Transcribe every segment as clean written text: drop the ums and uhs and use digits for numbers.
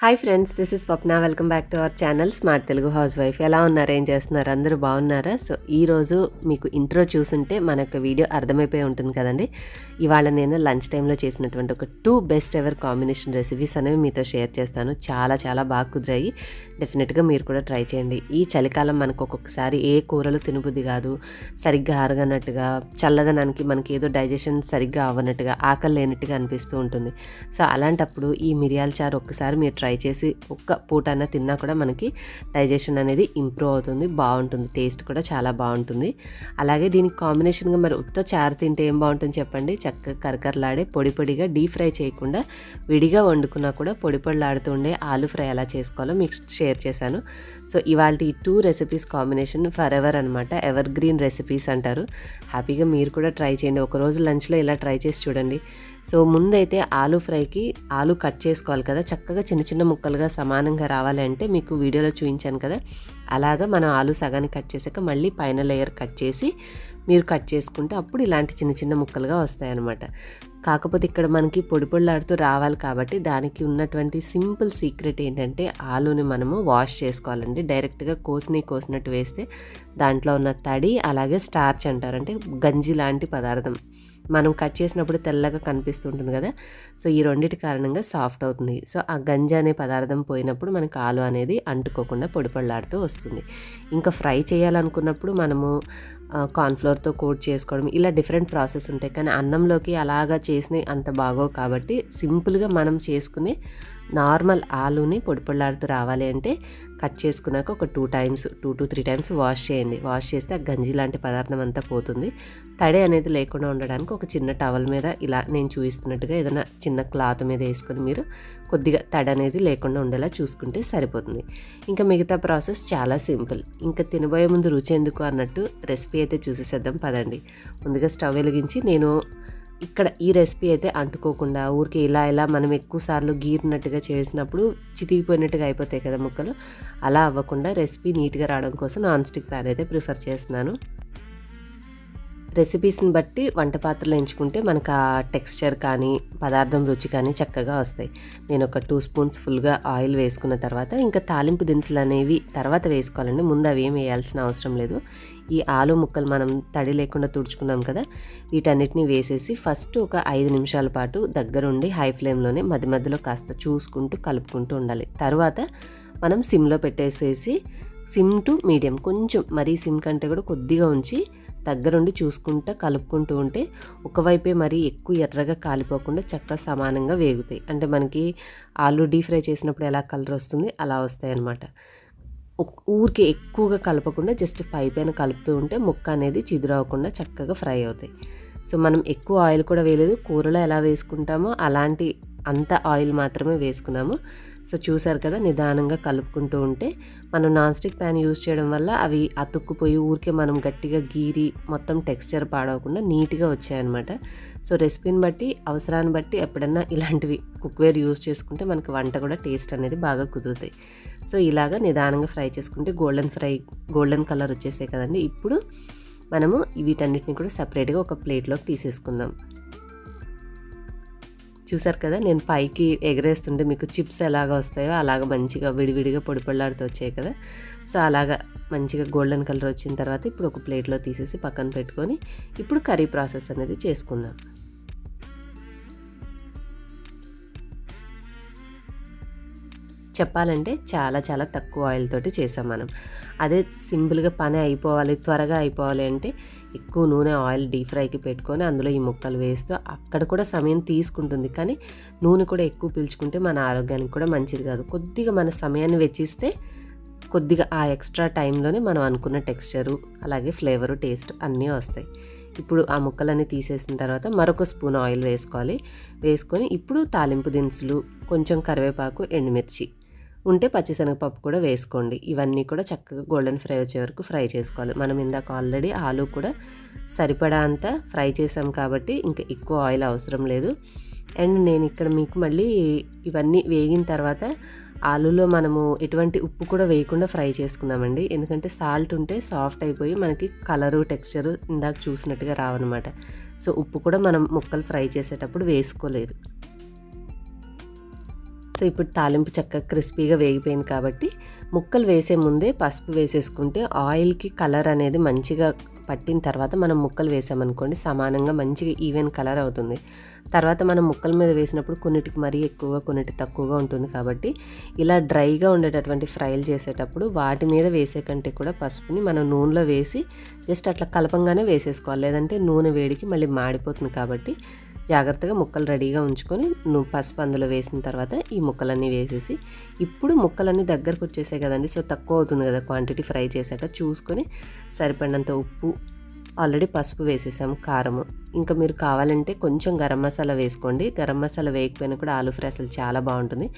Hi friends, this is Swapna. Welcome back to our channel smart Telugu house wife. ఎలా ఉన్నారు, ఏం చేస్తున్నారు, అందరూ బాగున్నారా? సో ఈరోజు మీకు ఇంట్రో చూసుంటే మనకు వీడియో అర్థమైపోయి ఉంటుంది కదండి. ఇవాళ నేను లంచ్ టైంలో చేసినటువంటి ఒక 2 బెస్ట్ ఎవర్ కాంబినేషన్ రెసిపీస్ అనేవి మీతో షేర్ చేస్తాను. చాలా చాలా బాగా కుదిరాయి. డెఫినెట్గా మీరు కూడా ట్రై చేయండి. ఈ చలికాలం మనకు ఒక్కొక్కసారి ఏ కూరలు తినబుద్ధి కాదు, సరిగ్గా అరగనట్టుగా, చల్లదనానికి మనకి ఏదో డైజెషన్ సరిగ్గా అవ్వనట్టుగా, ఆకలి లేనట్టుగా అనిపిస్తూ ఉంటుంది. సో అలాంటప్పుడు ఈ మిరియాల చారు ఒక్కసారి మీరు ట్రై చేసి ఒక్క పూట అన్న తిన్నా కూడా మనకి డైజెషన్ అనేది ఇంప్రూవ్ అవుతుంది, బాగుంటుంది, టేస్ట్ కూడా చాలా బాగుంటుంది. అలాగే దీనికి కాంబినేషన్గా మరి ఉత్త చారు తింటే ఏం బాగుంటుంది చెప్పండి. చక్కగా కరకరలాడే పొడి పొడిగా డీప్ ఫ్రై చేయకుండా విడిగా వండుకున్నా కూడా పొడి పొడిలాడుతూ ఉండే ఆలు ఫ్రై ఎలా చేసుకోవాలో మీకు షేర్ చేశాను. సో ఇవాళ ఈ 2 రెసిపీస్ కాంబినేషన్ ఫర్ ఎవర్ అనమాట. ఎవర్ గ్రీన్ రెసిపీస్ అంటారు. హ్యాపీగా మీరు కూడా ట్రై చేయండి. ఒకరోజు లంచ్లో ఇలా ట్రై చేసి చూడండి. సో ముందైతే ఆలు ఫ్రైకి ఆలు కట్ చేసుకోవాలి కదా, చక్కగా చిన్న చిన్న ముక్కలుగా సమానంగా రావాలి అంటే మీకు వీడియోలో చూపించాను కదా, అలాగా మనం ఆలు సగాన్ని కట్ చేసాక మళ్ళీ పైన లేయర్ కట్ చేసి మీరు కట్ చేసుకుంటే అప్పుడు ఇలాంటి చిన్న చిన్న ముక్కలుగా వస్తాయన్నమాట. కాకపోతే ఇక్కడ మనకి పొడి పొడిలాడుతూ రావాలి కాబట్టి దానికి ఉన్నటువంటి సింపుల్ సీక్రెట్ ఏంటంటే ఆలుని మనము వాష్ చేసుకోవాలండి. డైరెక్ట్గా కోసినట్టు వేస్తే దాంట్లో ఉన్న తడి అలాగే స్టార్చ్ అంటారు, అంటే గంజి లాంటి పదార్థం మనం కట్ చేసినప్పుడు తెల్లగా కనిపిస్తుంటుంది కదా. సో ఈ రెండింటి కారణంగా సాఫ్ట్ అవుతుంది. సో ఆ గంజి అనే పదార్థం పోయినప్పుడు మనకు ఆలు అనేది అంటుకోకుండా పొడి పొడిలాడుతూ వస్తుంది. ఇంకా ఫ్రై చేయాలనుకున్నప్పుడు మనము కార్న్ఫ్లోర్తో కోట్ చేసుకోవడం ఇలా డిఫరెంట్ ప్రాసెస్ ఉంటాయి. కానీ అన్నంలోకి అలాగా చేసినవి అంత బాగోవు కాబట్టి సింపుల్గా మనం చేసుకునే నార్మల్ ఆలుని పొడి పొడిలాడుతూ రావాలి అంటే కట్ చేసుకున్నాక ఒక 2 to 3 టైమ్స్ వాష్ చేయండి. వాష్ చేస్తే ఆ గంజి లాంటి పదార్థం అంతా పోతుంది. తడి అనేది లేకుండా ఉండడానికి ఒక చిన్న టవల్ మీద ఇలా నేను చూపిస్తున్నట్టుగా ఏదైనా చిన్న క్లాత్ మీద వేసుకొని మీరు కొద్దిగా తడి అనేది లేకుండా ఉండేలా చూసుకుంటే సరిపోతుంది. ఇంకా మిగతా ప్రాసెస్ చాలా సింపుల్. ఇంకా తినబోయే ముందు రుచి ఎందుకు అన్నట్టు రెసిపీ అయితే చూసేసేద్దాం పదండి. ముందుగా స్టవ్ వెలిగించి నేను ఇక్కడ ఈ రెసిపీ అయితే అంటుకోకుండా ఊరికి ఇలా మనం ఎక్కువ సార్లు గీరినట్టుగా చేసినప్పుడు చితికిపోయినట్టుగా అయిపోతాయి కదా ముక్కలు, అలా అవ్వకుండా రెసిపీ నీట్గా రావడం కోసం నాన్ స్టిక్ ప్యాన్ అయితే ప్రిఫర్ చేస్తున్నాను. రెసిపీస్ని బట్టి వంట పాత్రలు ఎంచుకుంటే మనకు ఆ టెక్స్చర్ కానీ పదార్థం రుచి కానీ చక్కగా వస్తాయి. నేను ఒక 2 స్పూన్స్ ఫుల్గా ఆయిల్ వేసుకున్న తర్వాత ఇంకా తాలింపు దినుసులు అనేవి తర్వాత వేసుకోవాలండి. ముందు అవి ఏం వేయాల్సిన అవసరం లేదు. ఈ ఆలు ముక్కలు మనం తడి లేకుండా తుడుచుకున్నాం కదా, వీటన్నిటిని వేసేసి ఫస్ట్ ఒక 5 నిమిషాల పాటు దగ్గరుండి హై ఫ్లేమ్లోనే మధ్య మధ్యలో కాస్త చూసుకుంటూ కలుపుకుంటూ ఉండాలి. తర్వాత మనం సిమ్లో పెట్టేసేసి సిమ్ టు మీడియం, కొంచెం మరీ సిమ్ కంటే కూడా కొద్దిగా ఉంచి దగ్గరుండి చూసుకుంటూ కలుపుకుంటూ ఉంటే ఒకవైపే మరీ ఎక్కువ ఎర్రగా కాలిపోకుండా చక్కగా సమానంగా వేగుతాయి. అంటే మనకి ఆలు డీప్ ఫ్రై చేసినప్పుడు ఎలా కలర్ వస్తుంది అలా వస్తాయి అన్నమాట. ఊరికి ఎక్కువగా కలపకుండా జస్ట్ పైపైన కలుపుతూ ఉంటే ముక్క అనేది చిదురవకుండా చక్కగా ఫ్రై అవుతాయి. సో మనం ఎక్కువ ఆయిల్ కూడా వేయలేదు, కూరలో ఎలా వేసుకుంటామో అలాంటి అంత ఆయిల్ మాత్రమే వేసుకున్నాము. సో చూసారు కదా, నిదానంగా కలుపుకుంటూ ఉంటే మనం నాన్ స్టిక్ ప్యాన్ యూజ్ చేయడం వల్ల అవి అతుక్కుపోయి ఊరికే మనం గట్టిగా గీరి మొత్తం టెక్స్చర్ పాడవకుండా నీట్గా వచ్చాయన్నమాట. సో రెసిపీని బట్టి అవసరాన్ని బట్టి ఎప్పుడన్నా ఇలాంటివి కుక్వేర్ యూజ్ చేసుకుంటే మనకి వంట కూడా టేస్ట్ అనేది బాగా కుదురుతాయి. సో ఇలాగా నిదానంగా ఫ్రై చేసుకుంటే గోల్డెన్ కలర్ వచ్చేసాయి కదండి. ఇప్పుడు మనము వీటన్నిటిని కూడా సపరేట్గా ఒక ప్లేట్లోకి తీసేసుకుందాం. చూసారు కదా, నేను పైకి ఎగరేస్తుంటే మీకు చిప్స్ ఎలాగ వస్తాయో అలాగ మంచిగా విడివిడిగా పొడి పొడిలాడుతూ వచ్చాయి కదా. సో అలాగా మంచిగా గోల్డెన్ కలర్ వచ్చిన తర్వాత ఇప్పుడు ఒక ప్లేట్లో తీసేసి పక్కన పెట్టుకొని ఇప్పుడు కర్రీ ప్రాసెస్ అనేది చేసుకుందాం. చెప్పాలంటే చాలా చాలా తక్కువ ఆయిల్ తోటి చేసాం మనం. అదే సింపుల్గా పని అయిపోవాలి, త్వరగా అయిపోవాలి అంటే ఎక్కువ నూనె ఆయిల్ డీప్ ఫ్రైకి పెట్టుకొని అందులో ఈ ముక్కలు వేస్తూ అక్కడ కూడా సమయం తీసుకుంటుంది. కానీ నూనె కూడా ఎక్కువ పీల్చుకుంటే మన ఆరోగ్యానికి కూడా మంచిది కాదు. కొద్దిగా మన సమయాన్ని వెచ్చిస్తే కొద్దిగా ఆ ఎక్స్ట్రా టైంలోనే మనం అనుకున్న టెక్స్చరు అలాగే ఫ్లేవరు టేస్ట్ అన్నీ వస్తాయి. ఇప్పుడు ఆ ముక్కలన్నీ తీసేసిన తర్వాత మరొక స్పూన్ ఆయిల్ వేసుకొని ఇప్పుడు తాలింపు దినుసులు, కొంచెం కరివేపాకు, ఎండుమిర్చి ఉంటే పచ్చిశనగపప్పు కూడా వేసుకోండి. ఇవన్నీ కూడా చక్కగా గోల్డెన్ ఫ్రై వచ్చే వరకు ఫ్రై చేసుకోవాలి. మనం ఇందాక ఆల్రెడీ ఆలు కూడా సరిపడా అంతా ఫ్రై చేసాం కాబట్టి ఇంకా ఎక్కువ ఆయిల్ అవసరం లేదు. అండ్ నేను ఇక్కడ మీకు మళ్ళీ ఇవన్నీ వేగిన తర్వాత ఆలులో మనము ఎటువంటి ఉప్పు కూడా వేయకుండా ఫ్రై చేసుకున్నామండి. ఎందుకంటే సాల్ట్ ఉంటే సాఫ్ట్ అయిపోయి మనకి కలరు టెక్స్చరు ఇందాక చూసినట్టుగా రావన్నమాట. సో ఉప్పు కూడా మనం ముక్కలు ఫ్రై చేసేటప్పుడు వేసుకోలేదు. సో ఇప్పుడు తాలింపు చక్కగా క్రిస్పీగా వేగిపోయింది కాబట్టి ముక్కలు వేసే ముందే పసుపు వేసేసుకుంటే ఆయిల్కి కలర్ అనేది మంచిగా పట్టిన తర్వాత మనం ముక్కలు వేసామనుకోండి సమానంగా మంచిగా ఈవెన్ కలర్ అవుతుంది. తర్వాత మనం ముక్కల మీద వేసినప్పుడు కొన్నిటికి మరీ ఎక్కువగా కొన్నిటి తక్కువగా ఉంటుంది కాబట్టి ఇలా డ్రైగా ఉండేటటువంటి ఫ్రైలు చేసేటప్పుడు వాటి మీద వేసే కంటే కూడా పసుపుని మనం నూనెలో వేసి జస్ట్ అట్లా కలపంగానే వేసేసుకోవాలి. లేదంటే నూనె వేడికి మళ్ళీ మాడిపోతుంది కాబట్టి జాగ్రత్తగా ముక్కలు రెడీగా ఉంచుకొని పసుపు అందులో వేసిన తర్వాత ఈ ముక్కలన్నీ వేసేసి ఇప్పుడు ముక్కలన్నీ దగ్గరకు వచ్చేసాయి కదండి. సో తక్కువ అవుతుంది కదా క్వాంటిటీ ఫ్రై చేశాక చూసుకొని సరిపడినంత ఉప్పు, ఆల్రెడీ పసుపు వేసేసాము, కారము, ఇంకా మీరు కావాలంటే కొంచెం గరం మసాలా వేసుకోండి. గరం మసాలా వేయకపోయినా కూడా ఆలూ ఫ్రై అసలు చాలా బాగుంటుంది.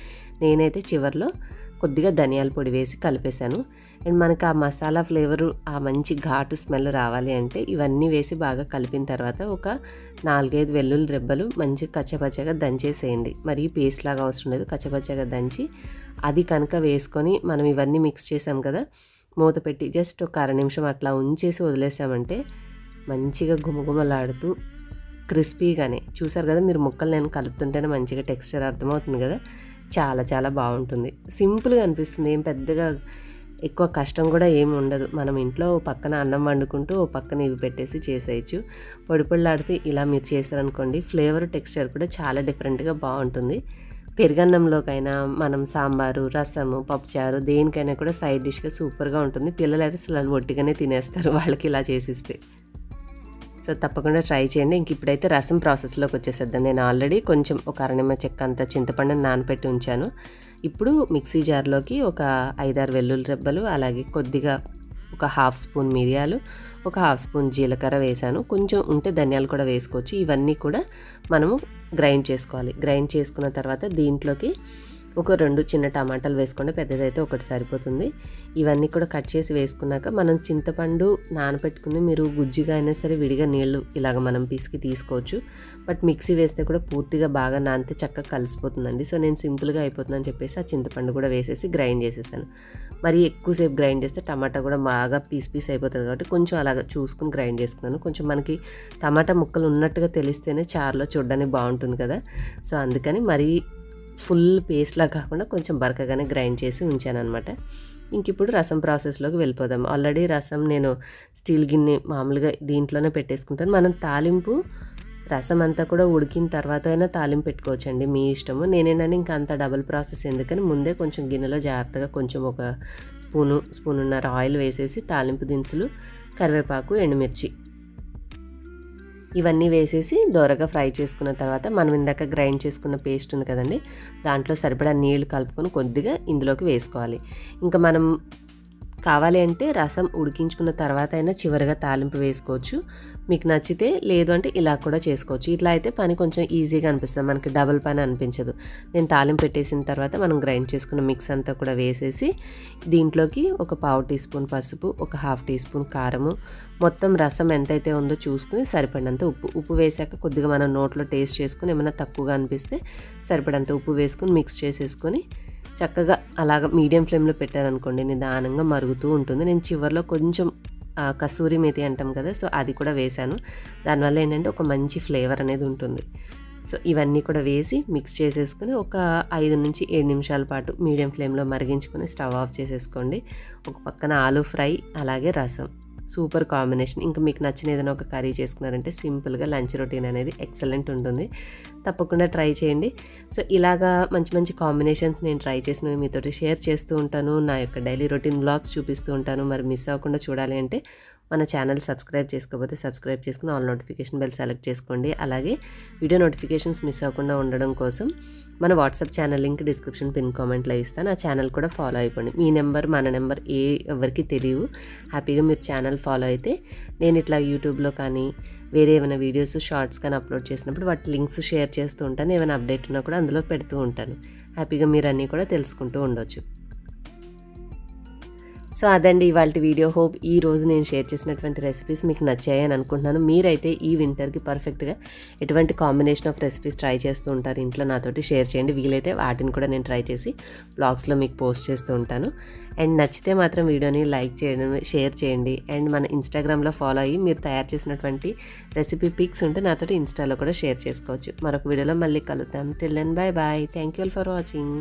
నేనైతే చివర్లో కొద్దిగా ధనియాల పొడి వేసి కలిపేశాను. అండ్ మనకు ఆ మసాలా ఫ్లేవరు ఆ మంచి ఘాటు స్మెల్ రావాలి అంటే ఇవన్నీ వేసి బాగా కలిపిన తర్వాత ఒక 4-5 వెల్లుల్లి రెబ్బలు మంచి కచ్చపచ్చగా దంచేసేయండి. మరి పేస్ట్ లాగా అవసరం లేదు, కచ్చపచ్చగా దంచి అది కనుక వేసుకొని మనం ఇవన్నీ మిక్స్ చేసాం కదా, మూత పెట్టి జస్ట్ ఒక అర నిమిషం అట్లా ఉంచేసి వదిలేసామంటే మంచిగా గుమగుమలాడుతూ క్రిస్పీగానే చూసారు కదా మీరు ముక్కలు నేను కలుపుతుంటేనే మంచిగా టెక్స్చర్ అర్థమవుతుంది కదా, చాలా చాలా బాగుంటుంది. సింపుల్గా అనిపిస్తుంది, ఏం పెద్దగా ఎక్కువ కష్టం కూడా ఏమి ఉండదు. మనం ఇంట్లో ఓ పక్కన అన్నం వండుకుంటూ ఓ పక్కన ఇవి పెట్టేసి చేసేయచ్చు. పొడిపొడిలాడితే ఇలా మీరు చేశారనుకోండి ఫ్లేవర్ టెక్స్చర్ కూడా చాలా డిఫరెంట్గా బాగుంటుంది. పెరుగన్నంలోకైనా మనం సాంబారు, రసము, పప్పుచారు దేనికైనా కూడా సైడ్ డిష్గా సూపర్గా ఉంటుంది. పిల్లలు అయితే అసలు ఒట్టిగానే తినేస్తారు వాళ్ళకి ఇలా చేసిస్తే. సో తప్పకుండా ట్రై చేయండి. ఇంక ఇప్పుడైతే రసం ప్రాసెస్లోకి వచ్చేసేద్దాం. నేను ఆల్రెడీ కొంచెం ఒక అరనిమ్మ చెక్క అంత చింతపండుని నానపెట్టి ఉంచాను. ఇప్పుడు మిక్సీ జార్లోకి ఒక 5-6 వెల్లుల్లి రెబ్బలు, అలాగే కొద్దిగా ఒక 1/2 స్పూన్ మిరియాలు, ఒక 1/2 స్పూన్ జీలకర్ర వేసాను. కొంచెం ఉంటే ధనియాలు కూడా వేసుకోవచ్చు. ఇవన్నీ కూడా మనము గ్రైండ్ చేసుకోవాలి. గ్రైండ్ చేసుకున్న తర్వాత దీంట్లోకి ఒక 2 చిన్న టమాటాలు వేసుకోండి, పెద్దదైతే ఒకటి సరిపోతుంది. ఇవన్నీ కూడా కట్ చేసి వేసుకున్నాక మనం చింతపండు నానబెట్టుకుని మీరు గుజ్జిగా అయినా సరే విడిగా నీళ్లు ఇలాగ మనం పిసికి తీసుకోవచ్చు. బట్ మిక్సీ వేస్తే కూడా పూర్తిగా బాగా నానితే చక్కగా కలిసిపోతుందండి. సో నేను సింపుల్గా అయిపోతుందని చెప్పేసి ఆ చింతపండు కూడా వేసేసి గ్రైండ్ చేసేసాను. మరి ఎక్కువసేపు గ్రైండ్ చేస్తే టమాటా కూడా బాగా పీస్ అయిపోతుంది కాబట్టి కొంచెం అలాగ చూసుకుని గ్రైండ్ చేసుకున్నాను. కొంచెం మనకి టమాటా ముక్కలు ఉన్నట్టుగా తెలిస్తేనే చారులో చూడడానికి బాగుంటుంది కదా. సో అందుకని మరీ ఫుల్ పేస్ట్లా కాకుండా కొంచెం బరకగానే గ్రైండ్ చేసి ఉంచాను అనమాట. ఇంక ఇప్పుడు రసం ప్రాసెస్లోకి వెళ్ళిపోదాం. ఆల్రెడీ రసం నేను స్టీల్ గిన్నె మామూలుగా దీంట్లోనే పెట్టేసుకుంటాను. మనం తాలింపు రసం అంతా కూడా ఉడికిన తర్వాత అయినా తాలింపు పెట్టుకోవచ్చండి, మీ ఇష్టము. నేనేంటంటే ఇంకా అంత డబుల్ ప్రాసెస్ ఎందుకని ముందే కొంచెం గిన్నెలో జాగ్రత్తగా కొంచెం ఒక స్పూనున్నర ఆయిల్ వేసేసి తాలింపు దినుసులు, కరివేపాకు, ఎండుమిర్చి ఇవన్నీ వేసేసి దోరగా ఫ్రై చేసుకున్న తర్వాత మనం ఇందాక గ్రైండ్ చేసుకున్న పేస్ట్ ఉంది కదండి, దాంట్లో సరిపడా నీళ్లు కలుపుకొని కొద్దిగా ఇందులోకి వేసుకోవాలి. ఇంకా మనం కావాలి అంటే రసం ఉడికించుకున్న తర్వాత అయినా చివరిగా తాలింపు వేసుకోవచ్చు, మీకు నచ్చితే. లేదు అంటే ఇలా కూడా చేసుకోవచ్చు. ఇట్లా అయితే పని కొంచెం ఈజీగా అనిపిస్తుంది, మనకి డబుల్ పని అనిపించదు. నేను తాలింపు పెట్టేసిన తర్వాత మనం గ్రైండ్ చేసుకున్న మిక్స్ అంతా కూడా వేసేసి దీంట్లోకి ఒక 1/2 టీ స్పూన్ పసుపు, ఒక 1/2 టీ స్పూన్ కారము, మొత్తం రసం ఎంతైతే ఉందో చూసుకుని సరిపడినంత ఉప్పు వేసాక కొద్దిగా మనం నోట్లో టేస్ట్ చేసుకుని ఏమైనా తక్కువగా అనిపిస్తే సరిపడంత ఉప్పు వేసుకుని మిక్స్ చేసేసుకొని చక్కగా అలాగ మీడియం ఫ్లేమ్లో పెట్టారనుకోండి నిదానంగా మరుగుతూ ఉంటుంది. నేను చివరిలో కొంచెం కసూరి మేతి అంటాం కదా, సో అది కూడా వేశాను. దానివల్ల ఏంటంటే ఒక మంచి ఫ్లేవర్ అనేది ఉంటుంది. సో ఇవన్నీ కూడా వేసి మిక్స్ చేసేసుకుని ఒక 5 నుంచి 7 నిమిషాల పాటు మీడియం ఫ్లేమ్లో మరిగించుకొని స్టవ్ ఆఫ్ చేసేసుకోండి. ఒక పక్కన ఆలూ ఫ్రై, అలాగే రసం, సూపర్ కాంబినేషన్. ఇంకా మీకు నచ్చిన ఏదైనా ఒక కర్రీ చేసుకున్నారంటే సింపుల్గా లంచ్ రొటీన్ అనేది ఎక్సలెంట్ ఉంటుంది. తప్పకుండా ట్రై చేయండి. సో ఇలాగా మంచి మంచి కాంబినేషన్స్ నేను ట్రై చేసినవి మీతోటి షేర్ చేస్తూ ఉంటాను. నా యొక్క డైలీ రొటీన్ వ్లాగ్స్ చూపిస్తూ ఉంటాను. మరి మిస్ అవ్వకుండా చూడాలి అంటే మన ఛానల్ సబ్స్క్రైబ్ చేసుకోకపోతే సబ్స్క్రైబ్ చేసుకుని ఆల్ నోటిఫికేషన్ బెల్ సెలెక్ట్ చేసుకోండి. అలాగే వీడియో నోటిఫికేషన్స్ మిస్ అవ్వకుండా ఉండడం కోసం మన WhatsApp channel link description pin కామెంట్లో ఇస్తాను. ఆ ఛానల్ కూడా ఫాలో అయిపోండి. మీ నెంబర్ మన నెంబర్ ఎవరికి తెలియవు. హ్యాపీగా మీరు ఛానల్ ఫాలో అయితే నేను ఇట్లా యూట్యూబ్లో కానీ వేరే ఏమైనా వీడియోస్ షార్ట్స్ కానీ అప్లోడ్ చేసినప్పుడు వాటి లింక్స్ షేర్ చేస్తూ ఉంటాను. ఏమైనా అప్డేట్ ఉన్నా కూడా అందులో పెడుతూ ఉంటాను. హ్యాపీగా మీరు అన్నీ కూడా తెలుసుకుంటూ ఉండొచ్చు. సో అదండి ఇవాల్టి వీడియో. హోప్ ఈ రోజు నేను షేర్ చేసినటువంటి రెసిపీస్ మీకు నచ్చాయని అనుకుంటున్నాను. మీరైతే ఈ వింటర్కి పర్ఫెక్ట్గా ఎటువంటి కాంబినేషన్ ఆఫ్ రెసిపీస్ ట్రై చేస్తూ ఉంటారు ఇంట్లో నాతోటి షేర్ చేయండి. వీలైతే వాటిని కూడా నేను ట్రై చేసి బ్లాగ్స్లో మీకు పోస్ట్ చేస్తూ ఉంటాను. అండ్ నచ్చితే మాత్రం వీడియోని లైక్ చేయడం, షేర్ చేయండి. అండ్ మన ఇన్స్టాగ్రామ్లో ఫాలో అయ్యి మీరు తయారు చేసినటువంటి రెసిపీ పిక్స్ ఉంటే నాతోటి ఇన్స్టాలో కూడా షేర్ చేసుకోవచ్చు. మరొక వీడియోలో మళ్ళీ కలుద్దాం. Till then bye bye. Thank you all for watching.